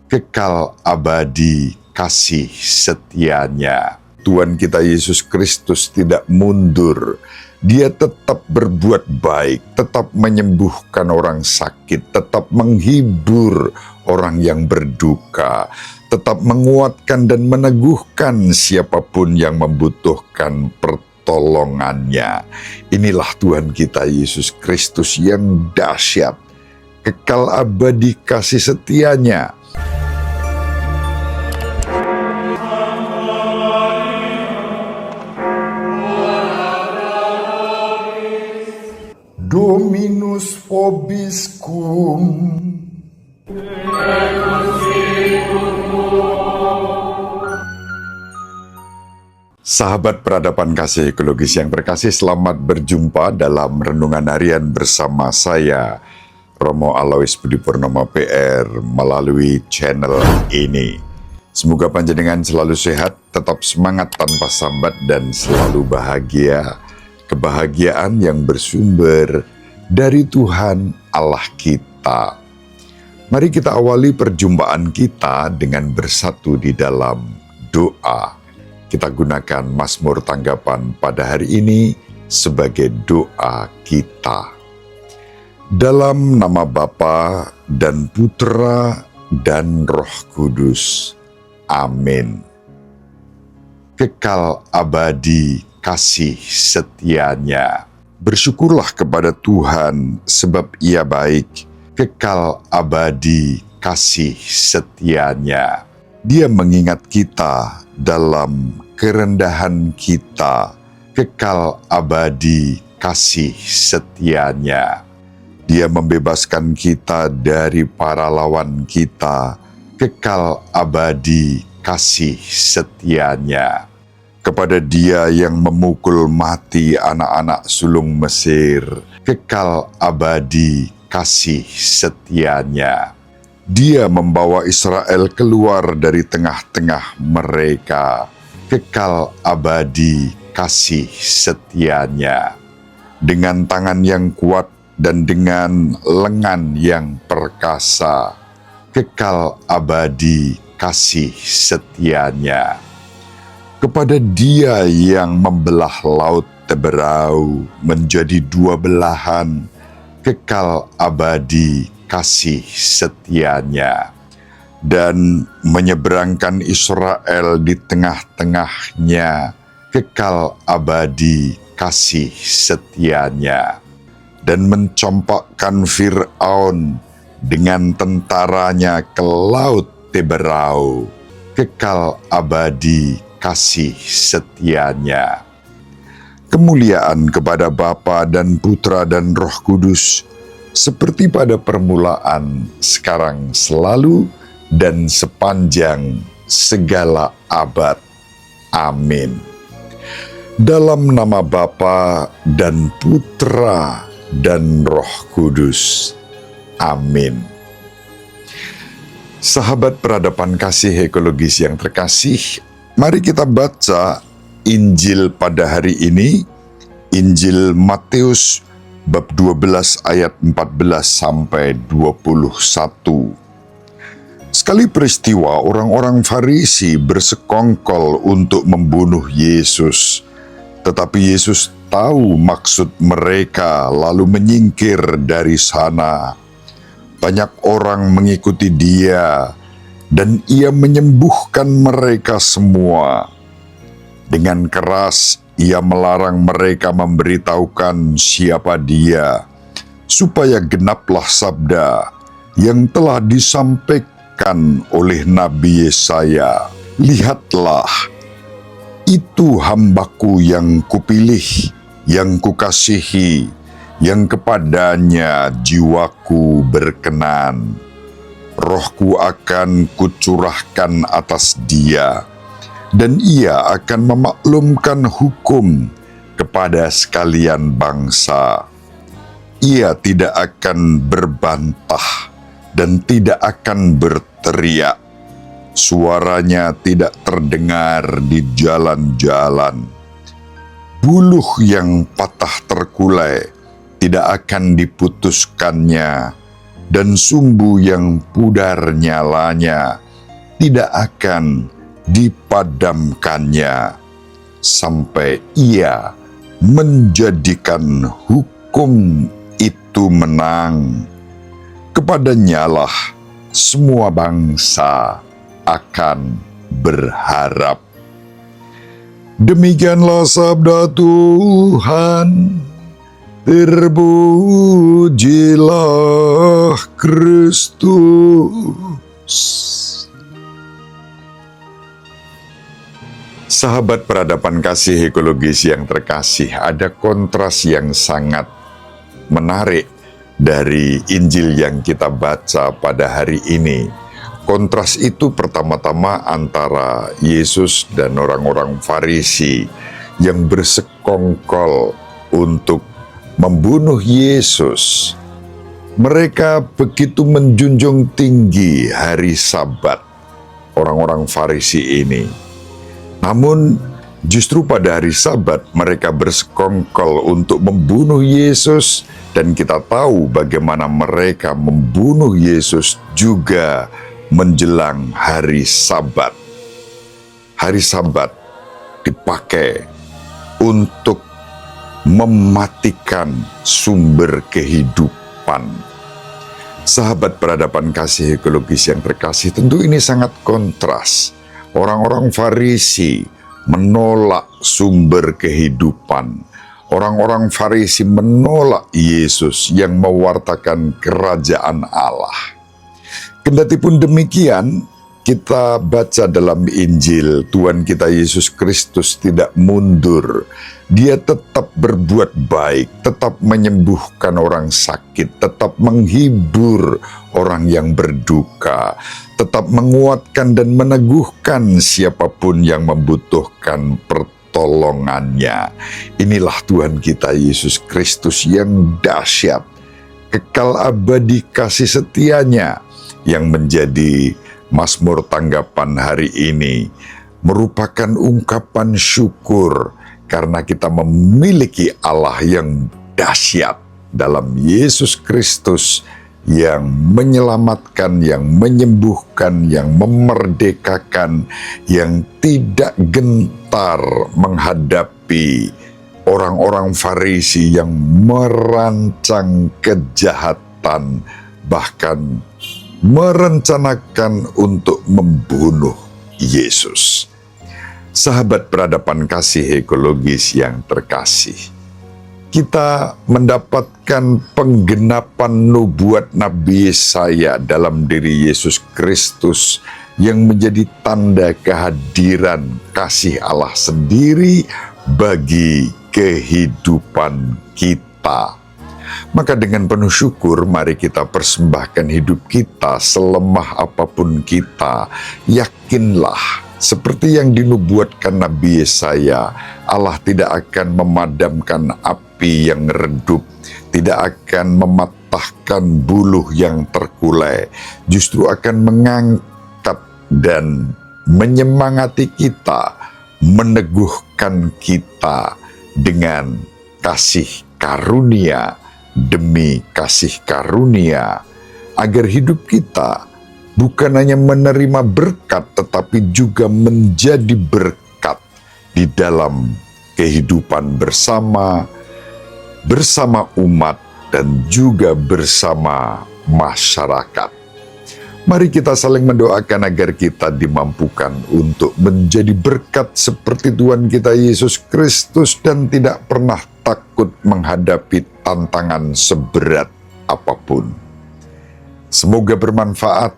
kekal abadi kasih setianya. Tuhan kita Yesus Kristus tidak mundur. Dia tetap berbuat baik, tetap menyembuhkan orang sakit, tetap menghibur orang yang berduka, tetap menguatkan dan meneguhkan siapapun yang membutuhkan pertolongannya. Inilah Tuhan kita Yesus Kristus yang dahsyat, kekal abadi kasih setianya. Dominus vobiscum. Sahabat peradaban kasih ekologis yang terkasih, selamat berjumpa dalam renungan harian bersama saya, Romo Alois Budi Purnomo PR, melalui channel ini. Semoga panjenengan selalu sehat, tetap semangat tanpa sambat, dan selalu bahagia. Kebahagiaan yang bersumber dari Tuhan Allah kita. Mari kita awali perjumpaan kita dengan bersatu di dalam doa. Kita gunakan Mazmur tanggapan pada hari ini sebagai doa kita. Dalam nama Bapa dan Putra dan Roh Kudus. Amin. Kekal abadi kasih setianya. Bersyukurlah kepada Tuhan sebab Ia baik, kekal abadi kasih setianya. Dia mengingat kita dalam kerendahan kita, kekal abadi kasih setianya. Dia membebaskan kita dari para lawan kita, kekal abadi kasih setianya. Kepada Dia yang memukul mati anak-anak sulung Mesir, kekal abadi kasih setianya. Dia membawa Israel keluar dari tengah-tengah mereka, kekal abadi kasih setianya. Dengan tangan yang kuat dan dengan lengan yang perkasa, kekal abadi kasih setianya. Kepada Dia yang membelah laut Teberau menjadi dua belahan, kekal abadi kasih setianya. Dan menyeberangkan Israel di tengah-tengahnya, kekal abadi kasih setianya. Dan mencampakkan Fir'aun dengan tentaranya ke laut Teberau, kekal abadi kasih setianya. Kemuliaan kepada Bapa dan Putra dan Roh Kudus, seperti pada permulaan, sekarang, selalu, dan sepanjang segala abad. Amin. Dalam nama Bapa dan Putra dan Roh Kudus. Amin. Sahabat peradaban kasih ekologis yang terkasih, mari kita baca Injil pada hari ini, Injil Matius bab 12 ayat 14 sampai 21. Sekali peristiwa, orang-orang Farisi bersekongkol untuk membunuh Yesus. Tetapi Yesus tahu maksud mereka, lalu menyingkir dari sana. Banyak orang mengikuti Dia, dan Ia menyembuhkan mereka semua. Dengan keras Ia melarang mereka memberitahukan siapa Dia, supaya genaplah sabda yang telah disampaikan oleh Nabi Yesaya. Lihatlah, itu hamba-Ku yang Kupilih, yang Kukasihi, yang kepadanya jiwaku berkenan. Roh-Ku akan Kucurahkan atas Dia, dan Ia akan memaklumkan hukum kepada sekalian bangsa. Ia tidak akan berbantah dan tidak akan berteriak. Suaranya tidak terdengar di jalan-jalan. Buluh yang patah terkulai tidak akan diputuskannya, dan sumbu yang pudar nyalanya tidak akan dipadamkannya sampai ia menjadikan hukum itu menang. Kepadanyalah semua bangsa akan berharap. Demikianlah sabda Tuhan. Terpujilah Kristus. Sahabat peradaban kasih ekologis yang terkasih, ada kontras yang sangat menarik dari Injil yang kita baca pada hari ini. Kontras itu pertama-tama antara Yesus dan orang-orang Farisi yang bersekongkol untuk membunuh Yesus. Mereka begitu menjunjung tinggi hari Sabat, orang-orang Farisi ini. Namun justru pada hari Sabat mereka bersekongkol untuk membunuh Yesus, dan kita tahu bagaimana mereka membunuh Yesus juga menjelang hari Sabat. Hari Sabat dipakai untuk mematikan sumber kehidupan. Sahabat peradaban kasih ekologis yang terkasih, tentu ini sangat kontras. Orang-orang Farisi menolak sumber kehidupan. Orang-orang Farisi menolak Yesus yang mewartakan kerajaan Allah. Kendatipun demikian, kita baca dalam Injil, Tuhan kita Yesus Kristus tidak mundur. Dia tetap berbuat baik, tetap menyembuhkan orang sakit, tetap menghibur orang yang berduka, tetap menguatkan dan meneguhkan siapapun yang membutuhkan pertolongannya. Inilah Tuhan kita Yesus Kristus yang dahsyat, kekal abadi kasih setianya, yang menjadi Mazmur tanggapan hari ini merupakan ungkapan syukur karena kita memiliki Allah yang dahsyat dalam Yesus Kristus yang menyelamatkan, yang menyembuhkan, yang memerdekakan, yang tidak gentar menghadapi orang-orang Farisi yang merancang kejahatan, bahkan merencanakan untuk membunuh Yesus. Sahabat peradaban kasih ekologis yang terkasih, kita mendapatkan penggenapan nubuat Nabi Yesaya dalam diri Yesus Kristus yang menjadi tanda kehadiran kasih Allah sendiri bagi kehidupan kita. Maka dengan penuh syukur, mari kita persembahkan hidup kita selemah apapun kita. Yakinlah, seperti yang dinubuatkan Nabi Yesaya, Allah tidak akan memadamkan api yang redup, tidak akan mematahkan buluh yang terkulai, justru akan mengangkat dan menyemangati kita, meneguhkan kita dengan kasih karunia demi kasih karunia, agar hidup kita bukan hanya menerima berkat, tetapi juga menjadi berkat di dalam kehidupan bersama umat dan juga bersama masyarakat. Mari kita saling mendoakan agar kita dimampukan untuk menjadi berkat seperti Tuhan kita Yesus Kristus dan tidak pernah takut menghadapi tantangan seberat apapun. Semoga bermanfaat.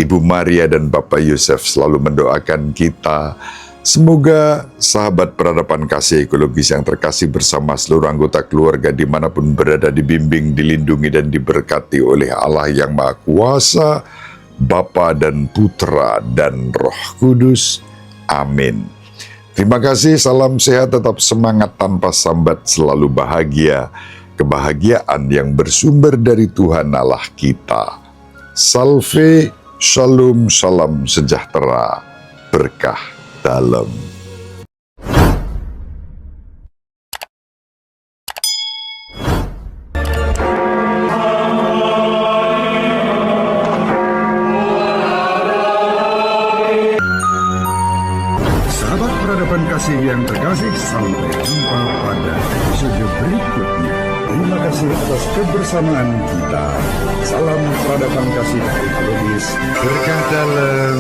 Ibu Maria dan Bapak Yosef selalu mendoakan kita. Semoga sahabat peradaban kasih ekologis yang terkasih bersama seluruh anggota keluarga dimanapun berada dibimbing, dilindungi dan diberkati oleh Allah yang Maha Kuasa, Bapa dan Putra dan Roh Kudus. Amin. Terima kasih, salam sehat, tetap semangat tanpa sambat, selalu bahagia. Kebahagiaan yang bersumber dari Tuhan Allah kita. Salve, shalom, salam sejahtera, berkah dalam. kasih yang terkasih, sampai jumpa pada episode berikutnya. Terima kasih atas kebersamaan kita. Salam peradaban kasih ekologis. Berkah dalam